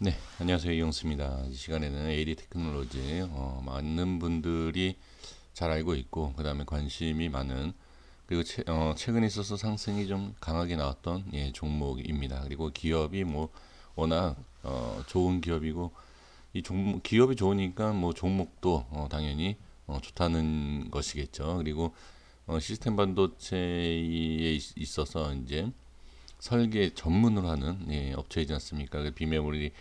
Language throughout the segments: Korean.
네, 안녕하세요. 이용수입니다. 이 시간에는 AD 테크놀로지 많은 분들이 잘 알고 있고 그 다음에 관심이 많은 그리고 최근에 있어서 상승이 좀 강하게 나왔던 종목입니다. 그리고 기업이 뭐 워낙 좋은 기업이고 이 종목 기업이 좋으니까 뭐 종목도 당연히 좋다는 것이겠죠. 그리고 시스템 반도체에 있어서 이제 설계 전문으로 하는 업체이지 않습니까? 그 비메모리를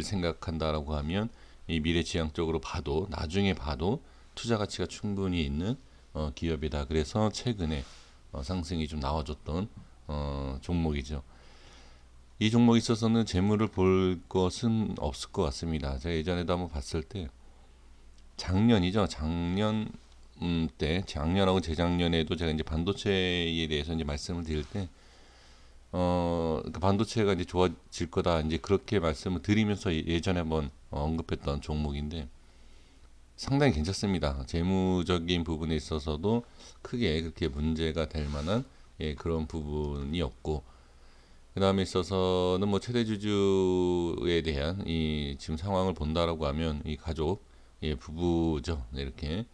생각한다라고 하면 이 미래지향적으로 봐도 나중에 봐도 투자 가치가 충분히 있는 기업이다. 그래서 최근에 상승이 좀 나와줬던 종목이죠. 이 종목에 있어서는 재물을 볼 것은 없을 것 같습니다. 제가 예전에도 한번 봤을 때 작년이죠. 작년하고 재작년에도 제가 이제 반도체에 대해서 이제 말씀을 드릴 때 그러니까 반도체가 이제 좋아질 거다 이제 그렇게 말씀을 드리면서 예전에 한번 언급했던 종목인데 상당히 괜찮습니다. 재무적인 부분에 있어서도 크게 그렇게 문제가 될 만한 그런 부분이 없고 그 다음에 있어서는 뭐 최대 주주에 대한 이 지금 상황을 본다라고 하면 이 가족 부부죠. 네, 이렇게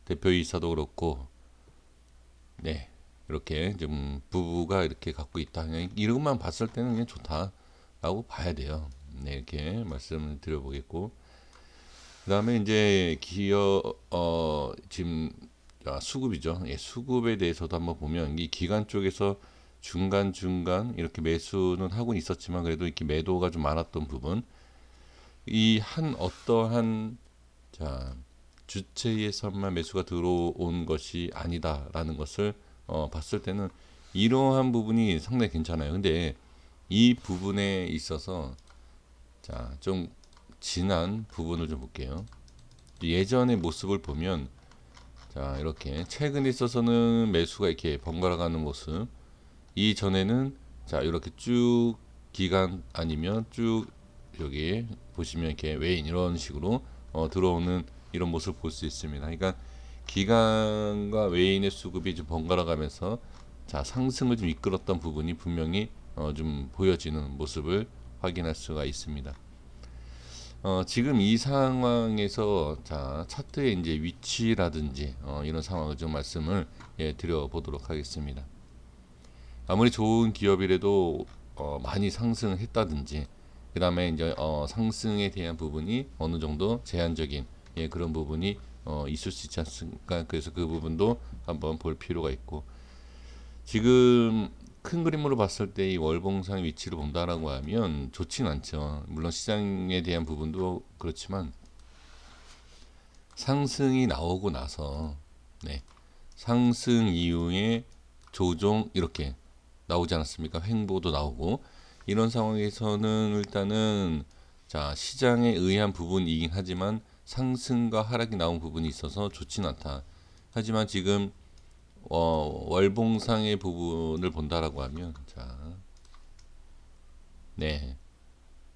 대표이사도 그렇고 네. 이렇게 좀 부부가 이렇게 갖고 있다. 그냥 이것만 봤을 때는 그냥 좋다라고 봐야 돼요. 네, 이렇게 말씀을 드려보겠고. 그다음에 이제 지금 수급이죠. 수급에 대해서도 한번 보면 이 기관 쪽에서 중간 중간 이렇게 매수는 하고 있었지만 그래도 이렇게 매도가 좀 많았던 부분. 이 한 어떠한 자 주체에서만 매수가 들어온 것이 아니다라는 것을 봤을 때는 이러한 부분이 상당히 괜찮아요. 근데 이 부분에 있어서 좀 진한 부분을 좀 볼게요. 예전의 모습을 보면 이렇게 최근에 있어서는 매수가 이렇게 번갈아 가는 모습. 이전에는 이렇게 쭉 기간 아니면 쭉 여기 보시면 이렇게 외인 이런 식으로 들어오는 이런 모습을 볼 수 있습니다. 그러니까 기간과 외인의 수급이 좀 번갈아 가면서 상승을 좀 이끌었던 부분이 분명히 좀 보여지는 모습을 확인할 수가 있습니다. 지금 이 상황에서 차트의 이제 위치라든지 이런 상황을 좀 말씀을 드려보도록 하겠습니다. 아무리 좋은 기업이라도 많이 상승했다든지 그 다음에 이제 상승에 대한 부분이 어느 정도 제한적인 그런 부분이 있을 수 있지 않습니까? 그래서 그 부분도 한번 볼 필요가 있고 지금 큰 그림으로 봤을 때 이 월봉상의 위치를 본다라고 하면 좋지는 않죠. 물론 시장에 대한 부분도 그렇지만 상승이 나오고 나서 네, 상승 이후에 조정 이렇게 나오지 않았습니까? 횡보도 나오고 이런 상황에서는 일단은 시장에 의한 부분이긴 하지만 상승과 하락이 나온 부분이 있어서 좋지는 않다. 하지만 지금 월봉상의 부분을 본다라고 하면 네,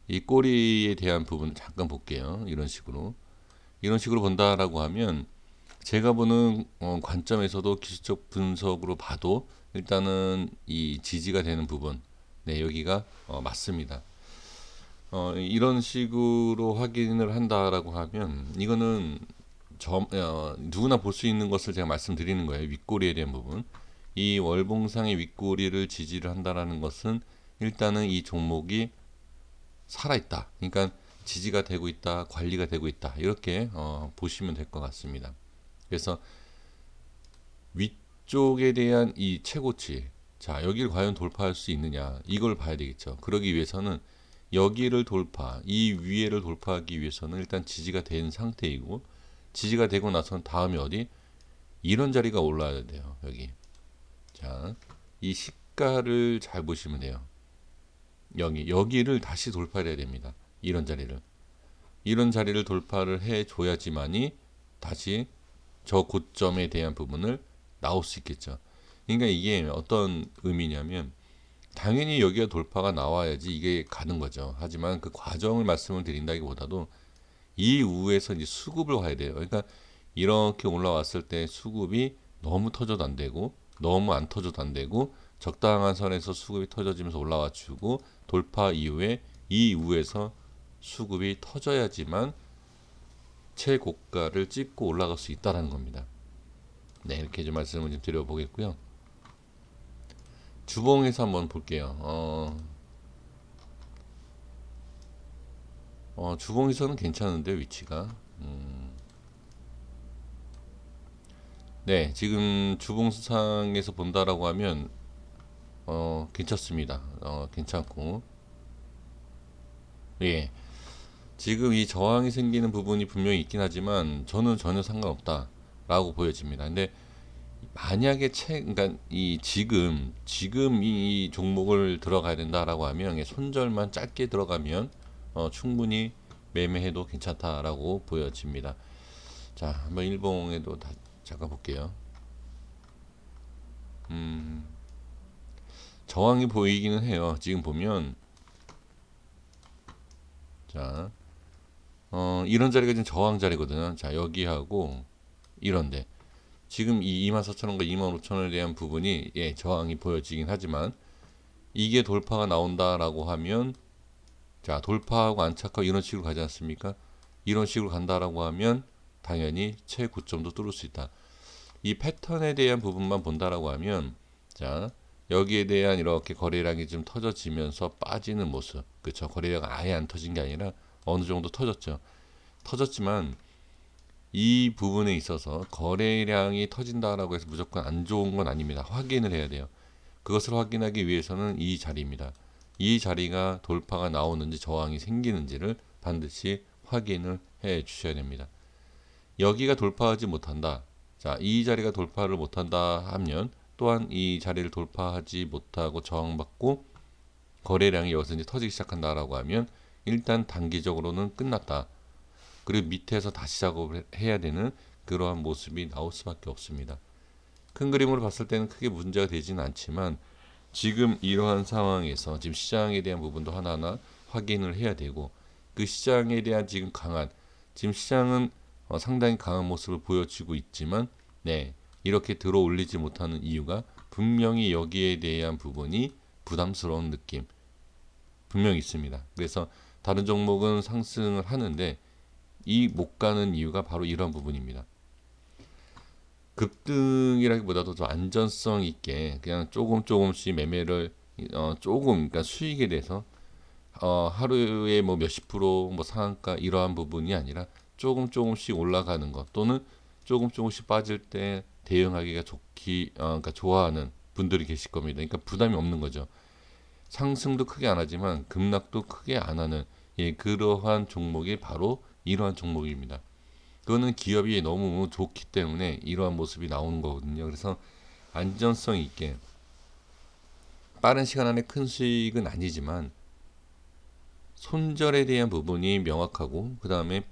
이 꼬리에 대한 부분 잠깐 볼게요. 이런 식으로 본다라고 하면 제가 보는 관점에서도 기술적 분석으로 봐도 일단은 이 지지가 되는 부분, 네 여기가 맞습니다. 이런 식으로 확인을 한다라고 하면 이거는 누구나 볼 수 있는 것을 제가 말씀드리는 거예요. 윗꼬리에 대한 부분. 이 월봉상의 윗꼬리를 지지를 한다라는 것은 일단은 이 종목이 살아있다. 그러니까 지지가 되고 있다, 관리가 되고 있다. 이렇게 보시면 될 것 같습니다. 그래서 위쪽에 대한 이 최고치, 여기를 과연 돌파할 수 있느냐, 이걸 봐야 되겠죠. 그러기 위해서는 여기를 이 위에를 돌파하기 위해서는 일단 지지가 된 상태이고, 지지가 되고 나서는 다음에 어디? 이런 자리가 올라야 돼요. 여기. 이 시가를 잘 보시면 돼요. 여기를 다시 돌파해야 됩니다. 이런 자리를 돌파를 해 줘야지만이 다시 저 고점에 대한 부분을 나올 수 있겠죠. 그러니까 이게 어떤 의미냐면 당연히 여기가 돌파가 나와야지 이게 가는 거죠. 하지만 그 과정을 말씀을 드린다기보다도 이후에서 이제 수급을 봐야 돼요. 그러니까 이렇게 올라왔을 때 수급이 너무 터져도 안 되고 너무 안 터져도 안 되고 적당한 선에서 수급이 터져지면서 올라와 주고 돌파 이후에 이 우에서 수급이 터져야지만 최고가를 찍고 올라갈 수 있다는 겁니다. 네, 이렇게 좀 말씀을 좀 드려보겠고요. 주봉에서 한번 볼게요. 주봉에서는 괜찮은데 위치가. 네, 지금 주봉상에서 본다라고 하면 괜찮습니다. 괜찮고. 예. 지금 이 저항이 생기는 부분이 분명히 있긴 하지만 저는 전혀 상관없다라고 보여집니다. 근데 만약에 그러니까 이 지금 이 종목을 들어가야 된다라고 하면 손절만 짧게 들어가면 충분히 매매해도 괜찮다라고 보여집니다. 자, 한번 일봉에도 잠깐 볼게요. 저항이 보이기는 해요. 지금 보면 자, 이런 자리가 지금 저항 자리거든요. 자, 여기하고 이런데 지금 이 24,000원과 25,000원에 대한 부분이 저항이 보여지긴 하지만 이게 돌파가 나온다라고 하면 자, 돌파하고 안착하고 이런 식으로 가지 않습니까? 이런 식으로 간다라고 하면 당연히 최고점도 뚫을 수 있다. 이 패턴에 대한 부분만 본다라고 하면 자, 여기에 대한 이렇게 거래량이 좀 터져지면서 빠지는 모습. 그렇죠. 거래량 아예 안 터진 게 아니라 어느 정도 터졌죠. 터졌지만 이 부분에 있어서 거래량이 터진다라고 해서 무조건 안 좋은 건 아닙니다. 확인을 해야 돼요. 그것을 확인하기 위해서는 이 자리입니다. 이 자리가 돌파가 나오는지 저항이 생기는지를 반드시 확인을 해 주셔야 됩니다. 여기가 돌파하지 못한다. 자, 이 자리가 돌파를 못한다 하면 또한 이 자리를 돌파하지 못하고 저항받고 거래량이 여기서 이제 터지기 시작한다라고 하면 일단 단기적으로는 끝났다. 그리고 밑에서 다시 작업을 해야 되는 그러한 모습이 나올 수밖에 없습니다. 큰 그림으로 봤을 때는 크게 문제가 되지는 않지만 지금 이러한 상황에서 지금 시장에 대한 부분도 하나하나 확인을 해야 되고 그 시장에 대한 지금 시장은 상당히 강한 모습을 보여주고 있지만 네, 이렇게 들어 올리지 못하는 이유가 분명히 여기에 대한 부분이 부담스러운 느낌 분명히 있습니다. 그래서 다른 종목은 상승을 하는데 이 못 가는 이유가 바로 이런 부분입니다. 급등이라기보다도 좀 안전성 있게 그냥 조금씩 매매를 그러니까 수익에 대해서 하루에 뭐 몇십 프로 뭐 상한가 이러한 부분이 아니라 조금씩 올라가는 것 또는 조금씩 빠질 때 대응하기가 그러니까 좋아하는 분들이 계실 겁니다. 그러니까 부담이 없는 거죠. 상승도 크게 안 하지만 급락도 크게 안 하는 그러한 종목이 바로 이러한 종목입니다. 그거는 기업이 너무 좋기 때문에 이러한 모습이 나오는 거거든요. 그래서 안전성 있게 빠른 시간 안에 큰 수익은 아니지만 손절에 대한 부분이 명확하고 그 다음에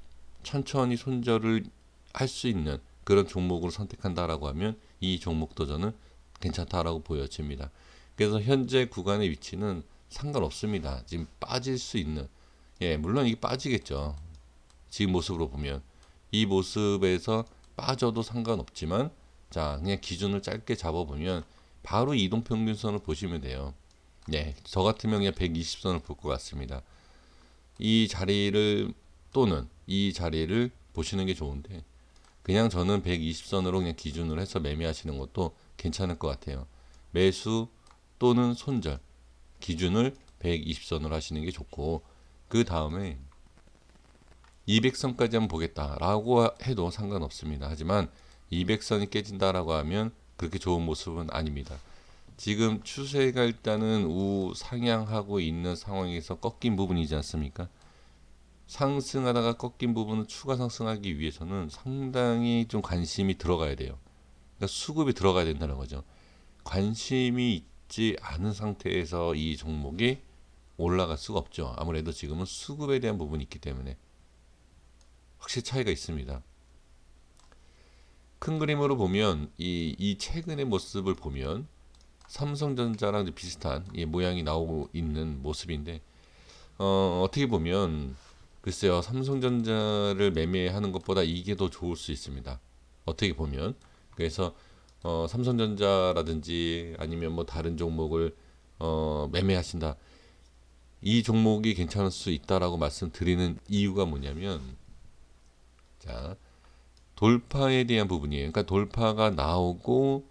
천천히 손절을 할 수 있는 그런 종목으로 선택한다라고 하면 이 종목도 저는 괜찮다라고 보여집니다. 그래서 현재 구간의 위치는 상관없습니다. 지금 빠질 수 있는 물론 이게 빠지겠죠. 지금 모습으로 보면 이 모습에서 빠져도 상관없지만 자 그냥 기준을 짧게 잡아보면 바로 이동평균선을 보시면 돼요. 네, 저 같으면 그냥 120선을 볼 것 같습니다. 이 자리를 또는 이 자리를 보시는 게 좋은데 그냥 저는 120선으로 그냥 기준으로 해서 매매하시는 것도 괜찮을 것 같아요. 매수 또는 손절 기준을 120선으로 하시는 게 좋고 그 다음에 200선까지 한번 보겠다라고 해도 상관없습니다. 하지만 200선이 깨진다라고 하면 그렇게 좋은 모습은 아닙니다. 지금 추세가 일단은 우상향하고 있는 상황에서 꺾인 부분이지 않습니까? 상승하다가 꺾인 부분을 추가 상승하기 위해서는 상당히 좀 관심이 들어가야 돼요. 그러니까 수급이 들어가야 된다는 거죠. 관심이 있지 않은 상태에서 이 종목이 올라갈 수가 없죠. 아무래도 지금은 수급에 대한 부분이 있기 때문에 확실히 차이가 있습니다. 큰 그림으로 보면 이 최근의 모습을 보면 삼성전자랑 비슷한 모양이 나오고 있는 모습인데 어떻게 보면 글쎄요 삼성전자를 매매하는 것보다 이게 더 좋을 수 있습니다. 어떻게 보면 그래서 삼성전자라든지 아니면 뭐 다른 종목을 매매하신다. 이 종목이 괜찮을 수 있다라고 말씀드리는 이유가 뭐냐면, 자, 돌파에 대한 부분이에요. 그러니까 돌파가 나오고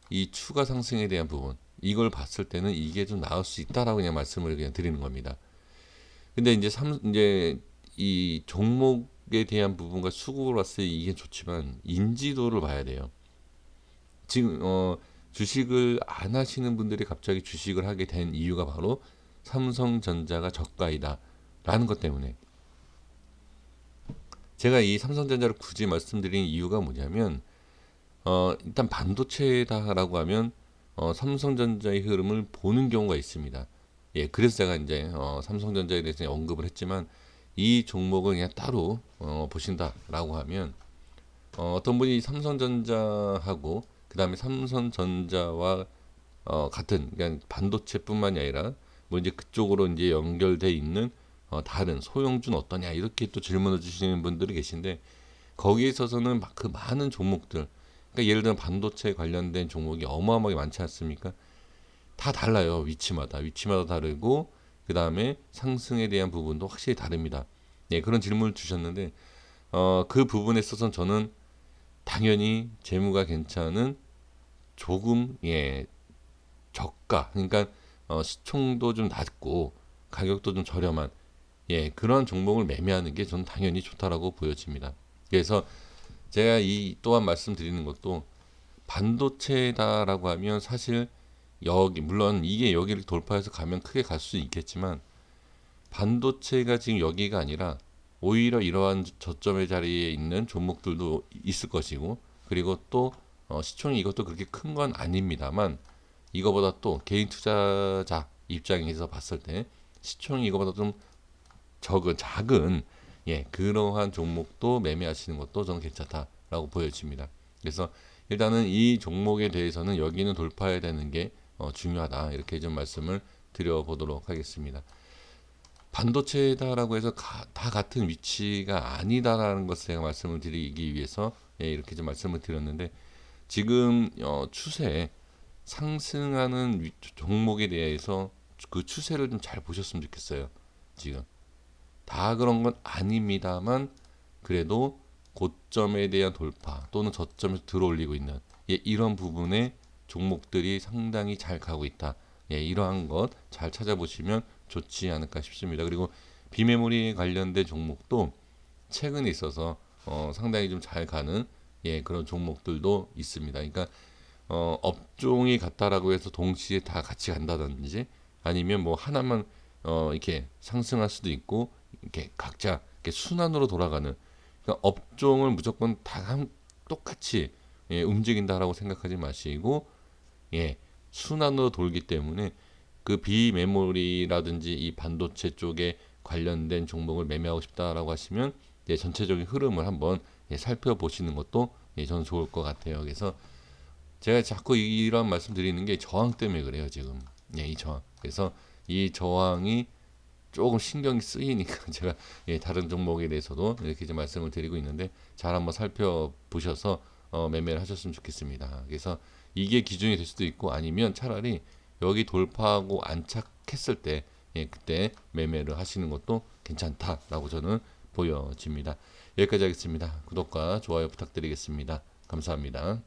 이 추가 상승에 대한 부분, 이걸 봤을 때는 이게 좀 나올 수 있다라고 그냥 말씀을 그냥 드리는 겁니다. 근데 이제 이 종목에 대한 부분과 수급을 봤을 때 이게 좋지만 인지도를 봐야 돼요. 지금 주식을 안 하시는 분들이 갑자기 주식을 하게 된 이유가 바로 삼성전자가 저가이다라는 것 때문에. 제가 이 삼성전자를 굳이 말씀드린 이유가 뭐냐면, 일단 반도체다라고 하면 삼성전자의 흐름을 보는 경우가 있습니다. 예, 그래서 제가 이제 삼성전자에 대해서 언급을 했지만, 이 종목을 그냥 따로 보신다라고 하면, 어떤 분이 삼성전자하고 그 다음에 삼성전자와 같은 그냥 반도체뿐만이 아니라 뭐 이제 그쪽으로 이제 연결돼 있는 다른 소형주는 어떠냐 이렇게 또 질문을 주시는 분들이 계신데, 거기에 있어서는 그 많은 종목들, 그러니까 예를 들면 반도체 관련된 종목이 어마어마하게 많지 않습니까? 다 달라요. 위치마다 다르고, 그 다음에 상승에 대한 부분도 확실히 다릅니다. 네, 그런 질문을 주셨는데 그 부분에 있어서는 저는 당연히 재무가 괜찮은 조금 저가, 그러니까 시총도 좀 낮고 가격도 좀 저렴한 그런 종목을 매매하는 게 저는 당연히 좋다라고 보여집니다. 그래서 제가 이 또한 말씀드리는 것도, 반도체다라고 하면 사실 여기 물론 이게 여기를 돌파해서 가면 크게 갈 수 있겠지만, 반도체가 지금 여기가 아니라 오히려 이러한 저점의 자리에 있는 종목들도 있을 것이고, 그리고 또 시총이 이것도 그렇게 큰 건 아닙니다만, 이거보다 또 개인 투자자 입장에서 봤을 때 시총이 이거보다 좀 작은 그러한 종목도 매매하시는 것도 저는 괜찮다라고 보여집니다. 그래서 일단은 이 종목에 대해서는 여기는 돌파해야 되는 게 중요하다, 이렇게 좀 말씀을 드려보도록 하겠습니다. 반도체다라고 해서 다 같은 위치가 아니다라는 것을 제가 말씀을 드리기 위해서 이렇게 좀 말씀을 드렸는데, 지금 추세 상승하는 종목에 대해서 그 추세를 좀 잘 보셨으면 좋겠어요. 지금 다 그런 건 아닙니다만, 그래도 고점에 대한 돌파 또는 저점에서 들어올리고 있는 이런 부분에 종목들이 상당히 잘 가고 있다. 이러한 것 잘 찾아보시면 좋지 않을까 싶습니다. 그리고 비메모리 관련된 종목도 최근에 있어서 상당히 좀 잘 가는 그런 종목들도 있습니다. 그러니까 업종이 같다라고 해서 동시에 다 같이 간다든지, 아니면 뭐 하나만 이렇게 상승할 수도 있고, 이렇게 각자 이렇게 순환으로 돌아가는, 그러니까 업종을 무조건 똑같이 움직인다라고 생각하지 마시고, 순환으로 돌기 때문에 그 비메모리라든지 이 반도체 쪽에 관련된 종목을 매매하고 싶다라고 하시면 전체적인 흐름을 한번 살펴보시는 것도 저는 좋을 것 같아요. 그래서 제가 자꾸 이런 말씀 드리는 게 저항 때문에 그래요, 지금. 이 저항. 그래서 이 저항이 조금 신경이 쓰이니까 제가 다른 종목에 대해서도 이렇게 좀 말씀을 드리고 있는데, 잘 한번 살펴보셔서 매매를 하셨으면 좋겠습니다. 그래서 이게 기준이 될 수도 있고, 아니면 차라리 여기 돌파하고 안착했을 때 그때 매매를 하시는 것도 괜찮다라고 저는 보여집니다. 여기까지 하겠습니다. 구독과 좋아요 부탁드리겠습니다. 감사합니다.